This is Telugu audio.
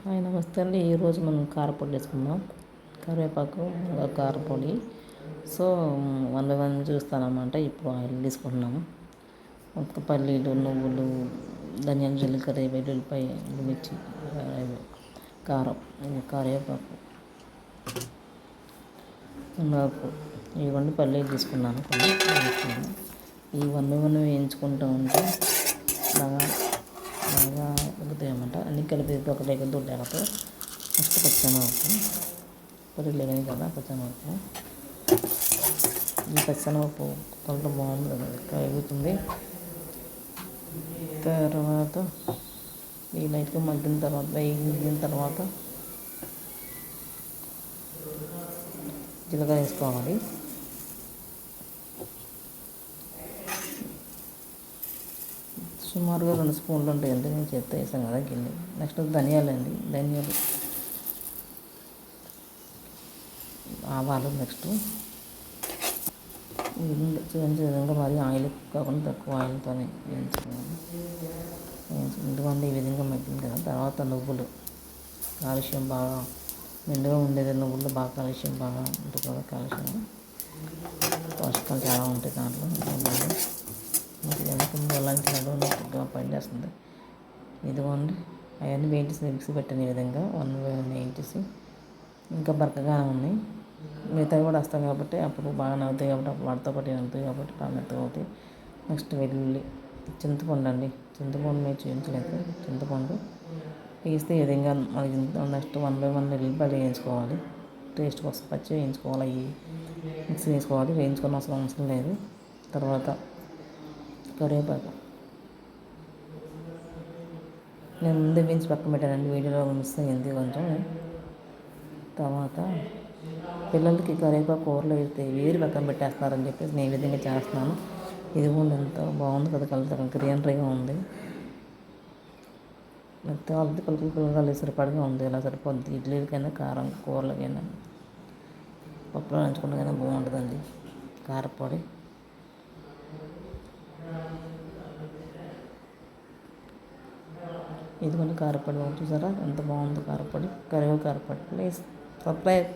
హాయ్ నమస్తే అండి. ఈరోజు మనం కారపొడి వేసుకుందాం. కరివేపాకు కారపొడి. So 1 by 1 చూస్తానమాట. ఇప్పుడు ఆయిల్ తీసుకుంటున్నాము. మొత్తం పల్లీలు, నువ్వులు, ధనియాలు, జీలకర్ర, వెల్లుల్లిపాయ, మిర్చి, కారం, కరివేపాకు, నాకు ఇవన్నీ పల్లీలు తీసుకున్నాను. ఈ 1 బై 1 వేయించుకుంటూ ఉంటే బాగా బాగా ఉడుకుతాయన్నమాట. అన్నీ కలిపి ఒక లేకపోతే లేకపోతే నెక్స్ట్ పచ్చనపప్పు పొడి లేని కదా పచ్చనపప్పు. ఈ పచ్చనపప్పు కొంత బాగుంది కదా కలుగుతుంది. తర్వాత ఈ లైట్గా మగ్గిన తర్వాత జీలకర్ర వేసుకోవాలి. సుమారుగా 2 స్పూన్లు ఉంటాయండి. నేను చేత్తో వేసాను కదా గిన్నె. నెక్స్ట్ ధనియాలు, ఆవాలు. నెక్స్ట్ చూపించే విధంగా మరి ఆయిల్ కాకుండా తక్కువ ఆయిల్తోనే వేయించుకోవాలి. ఎందుకంటే ఈ విధంగా మగ్గింది కదా. తర్వాత నువ్వులు, కాలుష్యం బాగా నిండుగా ఉండేది. నువ్వులు బాగా కాలుష్యం బాగా ఉంటుంది కదా. కాలుష్యం పోషకాలు చాలా ఉంటాయి దాంట్లో. అలాంటి నడువుగా పనిచేస్తుంది. ఇదిగోండి అవన్నీ వేయించేసి మిక్సీ పెట్టిన ఈ విధంగా 1 బై 1 వేయించేసి ఇంకా బరకగానే ఉన్నాయి. మిగతావి కూడా వస్తాయి కాబట్టి అప్పుడు బాగా నవ్వుతాయి కాబట్టి అప్పుడు వాటితో పాటు నవ్వుతాయి కాబట్టి బాగా మెత్తగా అవుతాయి. నెక్స్ట్ వెల్లుల్లి, చింతపండు అండి. చింతపండు మీరు చూపించలేదు. చింతపండు వేస్తే ఈ విధంగా మనకి నెక్స్ట్ 1 బై 1 వెల్లుల్లిపాయలు వేయించుకోవాలి. టేస్ట్ కోసం పచ్చి వేయించుకోవాలి. అవి మిక్సీ వేసుకోవాలి. వేయించుకున్న అవసరం లేదు. తర్వాత కరివేపాకు నేను ముందే వేయించి పక్కన పెట్టానండి. వీడియోలో మిస్ అయ్యింది కొంచెం. తర్వాత పిల్లలకి కరివేపాకు కూరలో వేస్తే వేరు పక్కన పెట్టేస్తున్నారని చెప్పేసి నేను ఈ విధంగా చేస్తున్నాను. ఇది కూడా ఎంతో బాగుంది కదా. కలర్ గ్రీనరీగా ఉంది. మెత్తగా పులుపులుగా సరిపడగా ఉంది. ఇలా సరిపోద్ది. ఇడ్లీలకైనా కారం, కూరలకైనా, పప్పులో నంచుకుంటకైనా బాగుంటుందండి కారపొడి. ఇదిగోండి కారపొడి చూసారా ఎంత బాగుందో కారపొడి. కరివేపాకు కారపొడి. Please subscribe.